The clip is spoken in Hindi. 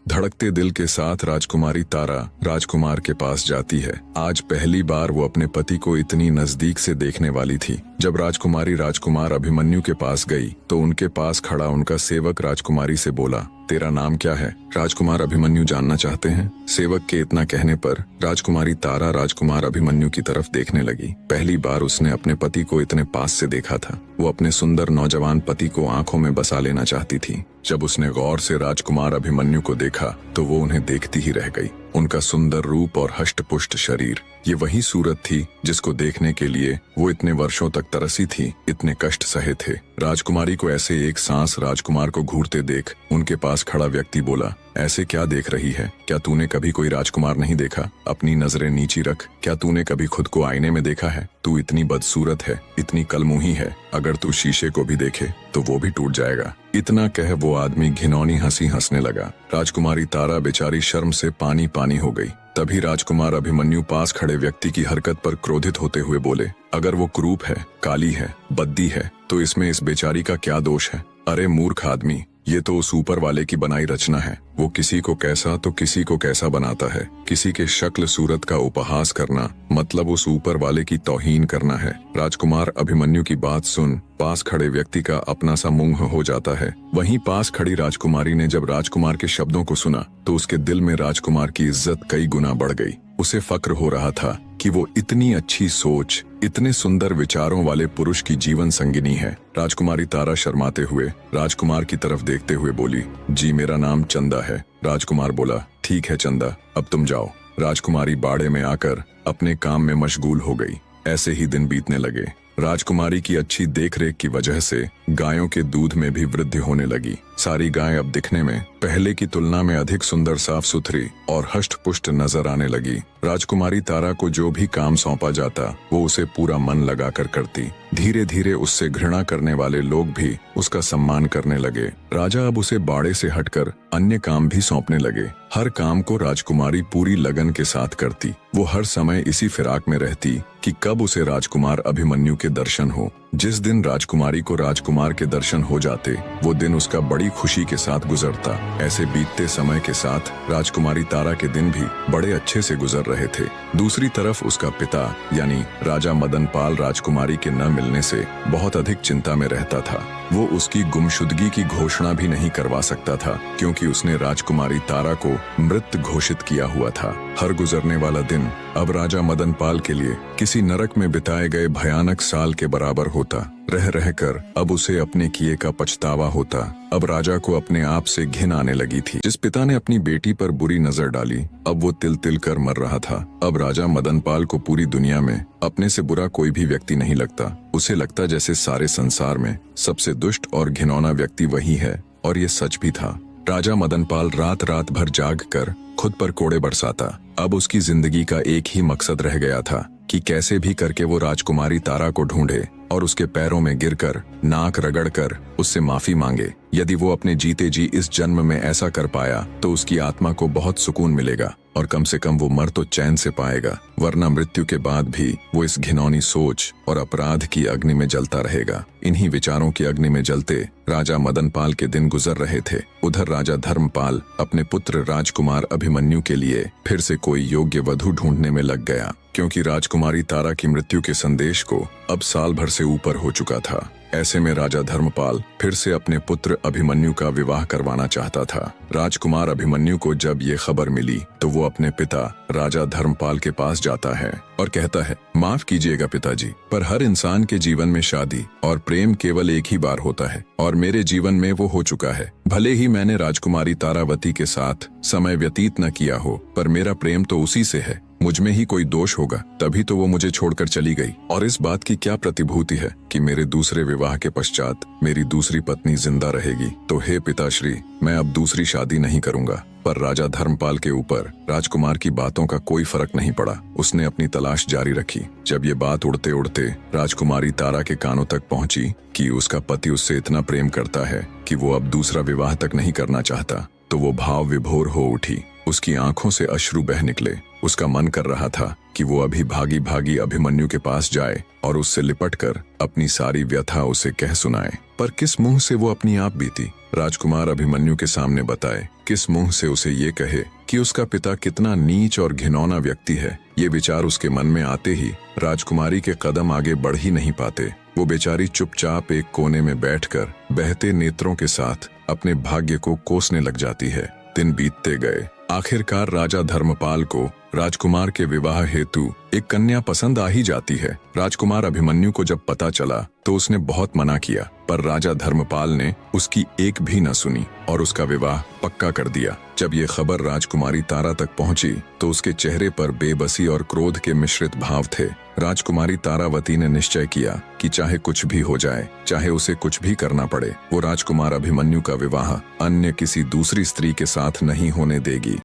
धड़कते दिल के साथ राजकुमारी तारा राजकुमार के पास जाती है। आज पहली बार वो अपने पति को इतनी नजदीक से देखने वाली थी। जब राजकुमारी राजकुमार अभिमन्यु के पास गई तो उनके पास खड़ा उनका सेवक राजकुमारी से बोला, तेरा नाम क्या है? राजकुमार अभिमन्यु जानना चाहते हैं। सेवक के इतना कहने पर राजकुमारी तारा राजकुमार अभिमन्यु की तरफ देखने लगी। पहली बार उसने अपने पति को इतने पास से देखा था। वो अपने सुंदर नौजवान पति को आंखों में बसा लेना चाहती थी। जब उसने गौर से राजकुमार अभिमन्यु को देखा तो वो उन्हें देखती ही रह गई। उनका सुंदर रूप और हष्ट-पुष्ट शरीर, ये वही सूरत थी जिसको देखने के लिए वो इतने वर्षों तक तरसी थी, इतने कष्ट सहे थे। राजकुमारी को ऐसे एक सांस राजकुमार को घूरते देख उनके पास खड़ा व्यक्ति बोला, ऐसे क्या देख रही है? क्या तूने कभी कोई राजकुमार नहीं देखा? अपनी नजरें नीची रख। क्या तूने कभी खुद को आईने में देखा है? तू इतनी बदसूरत है, इतनी कलमुही है, अगर तू शीशे को भी देखे तो वो भी टूट जाएगा। इतना कह वो आदमी घिनौनी हंसी हंसने लगा। राजकुमारी तारा बेचारी शर्म से पानी पानी हो गई। तभी राजकुमार अभिमन्यु पास खड़े व्यक्ति की हरकत पर क्रोधित होते हुए बोले, अगर वो क्रूप है, काली है, बद्दी है तो इसमें इस बेचारी का क्या दोष है? अरे मूर्ख आदमी, ये तो उस ऊपर वाले की बनाई रचना है। वो किसी को कैसा तो किसी को कैसा बनाता है। किसी के शक्ल सूरत का उपहास करना मतलब उस ऊपर वाले की तौहीन करना है। राजकुमार अभिमन्यु की बात सुन पास खड़े व्यक्ति का अपना सा मुंह हो जाता है। वहीं पास खड़ी राजकुमारी ने जब राजकुमार के शब्दों को सुना तो उसके दिल में राजकुमार की इज्जत कई गुना बढ़ गई। उसे फक्र हो रहा था कि वो इतनी अच्छी सोच, इतने सुंदर विचारों वाले पुरुष की जीवन संगिनी है। राजकुमारी तारा शर्माते हुए राजकुमार की तरफ देखते हुए बोली, जी मेरा नाम चंदा है। राजकुमार बोला, ठीक है चंदा, अब तुम जाओ। राजकुमारी बाड़े में आकर अपने काम में मशगूल हो गई। ऐसे ही दिन बीतने लगे। राजकुमारी की अच्छी देखरेख की वजह से गायों के दूध में भी वृद्धि होने लगी। सारी गायें अब दिखने में पहले की तुलना में अधिक सुंदर, साफ सुथरी और हष्ट पुष्ट नजर आने लगी। राजकुमारी तारा को जो भी काम सौंपा जाता वो उसे पूरा मन लगाकर करती। धीरे धीरे उससे घृणा करने वाले लोग भी उसका सम्मान करने लगे। राजा अब उसे बाड़े से हटकर अन्य काम भी सौंपने लगे। हर काम को राजकुमारी पूरी लगन के साथ करती। वो हर समय इसी फिराक में रहती कि कब उसे राजकुमार अभिमन्यु के दर्शन हो। जिस दिन राजकुमारी को राजकुमार के दर्शन हो जाते वो दिन उसका बड़ी खुशी के साथ गुजरता। ऐसे बीतते समय के साथ राजकुमारी तारा के दिन भी बड़े अच्छे से गुजर रहे थे। दूसरी तरफ उसका पिता यानी राजा मदनपाल राजकुमारी के न मिलने से बहुत अधिक चिंता में रहता था। वो उसकी गुमशुदगी की घोषणा भी नहीं करवा सकता था क्योंकि उसने राजकुमारी तारा को मृत घोषित किया हुआ था। हर गुजरने वाला दिन अब राजा मदनपाल के लिए किसी नरक में बिताए गए भयानक साल के बराबर होता। रह रहकर अब उसे अपने किए का पछतावा होता। अब राजा को अपने आप से घिन आने लगी थी। जिस पिता ने अपनी बेटी पर बुरी नजर डाली अब वो तिल तिल कर मर रहा था। अब राजा मदनपाल को पूरी दुनिया में अपने से बुरा कोई भी व्यक्ति नहीं लगता। उसे लगता जैसे सारे संसार में सबसे दुष्ट और घिनौना व्यक्ति वही है, और ये सच भी था। राजा मदनपाल रात रात भर जाग कर खुद पर कोड़े बरसाता। अब उसकी जिंदगी का एक ही मकसद रह गया था कि कैसे भी करके वो राजकुमारी तारा को ढूंढे और उसके पैरों में गिरकर नाक रगड़कर उससे माफी मांगे। यदि वो अपने जीते जी इस जन्म में ऐसा कर पाया तो उसकी आत्मा को बहुत सुकून मिलेगा और कम से कम वो मर तो चैन से पाएगा, वरना मृत्यु के बाद भी वो इस घिनौनी सोच और अपराध की अग्नि में जलता रहेगा। इन्हीं विचारों की अग्नि में जलते राजा मदनपाल के दिन गुजर रहे थे। उधर राजा धर्मपाल अपने पुत्र राजकुमार अभिमन्यु के लिए फिर से कोई योग्य वधू ढूंढने में लग गया क्योंकि राजकुमारी तारा की मृत्यु के संदेश को अब साल भर से ऊपर हो चुका था। ऐसे में राजा धर्मपाल फिर से अपने पुत्र अभिमन्यु का विवाह करवाना चाहता था। राजकुमार अभिमन्यु को जब ये खबर मिली तो वो अपने पिता राजा धर्मपाल के पास जाता है और कहता है, माफ कीजिएगा पिताजी, पर हर इंसान के जीवन में शादी और प्रेम केवल एक ही बार होता है और मेरे जीवन में वो हो चुका है। भले ही मैंने राजकुमारी तारावती के साथ समय व्यतीत न किया हो, पर मेरा प्रेम तो उसी से है। मुझ में ही कोई दोष होगा तभी तो वो मुझे छोड़कर चली गई, और इस बात की क्या प्रतिभूति है कि मेरे दूसरे विवाह के पश्चात मेरी दूसरी पत्नी जिंदा रहेगी। तो हे पिताश्री, मैं अब दूसरी शादी नहीं करूंगा। पर राजा धर्मपाल के ऊपर राजकुमार की बातों का कोई फर्क नहीं पड़ा। उसने अपनी तलाश जारी रखी। जब ये बात उड़ते उड़ते राजकुमारी तारा के कानों तक पहुंची कि उसका पति उससे इतना प्रेम करता है कि वो अब दूसरा विवाह तक नहीं करना चाहता, तो वो भाव विभोर हो उठी। उसकी आंखों से अश्रु बह निकले। उसका मन कर रहा था कि वो अभी भागी भागी अभिमन्यु के पास जाए और उससे लिपटकर अपनी सारी व्यथा उसे कह सुनाए, पर किस मुंह से वो अपनी आप बीती राजकुमार अभिमन्यु के सामने बताए, किस मुंह से उसे ये कहे कि उसका पिता कितना नीच और घिनौना व्यक्ति है। ये विचार उसके मन में आते ही राजकुमारी के कदम आगे बढ़ ही नहीं पाते। वो बेचारी चुपचाप एक कोने में बैठकर बहते नेत्रों के साथ अपने भाग्य को कोसने लग जाती है। दिन बीतते गए। आखिरकार राजा धर्मपाल को राजकुमार के विवाह हेतु एक कन्या पसंद आ ही जाती है। राजकुमार अभिमन्यु को जब पता चला तो उसने बहुत मना किया, पर राजा धर्मपाल ने उसकी एक भी न सुनी और उसका विवाह पक्का कर दिया। जब ये खबर राजकुमारी तारा तक पहुंची तो उसके चेहरे पर बेबसी और क्रोध के मिश्रित भाव थे। राजकुमारी तारावती ने निश्चय किया कि चाहे कुछ भी हो जाए, चाहे उसे कुछ भी करना पड़े, वो राजकुमार अभिमन्यु का विवाह अन्य किसी दूसरी स्त्री के साथ नहीं होने देगी।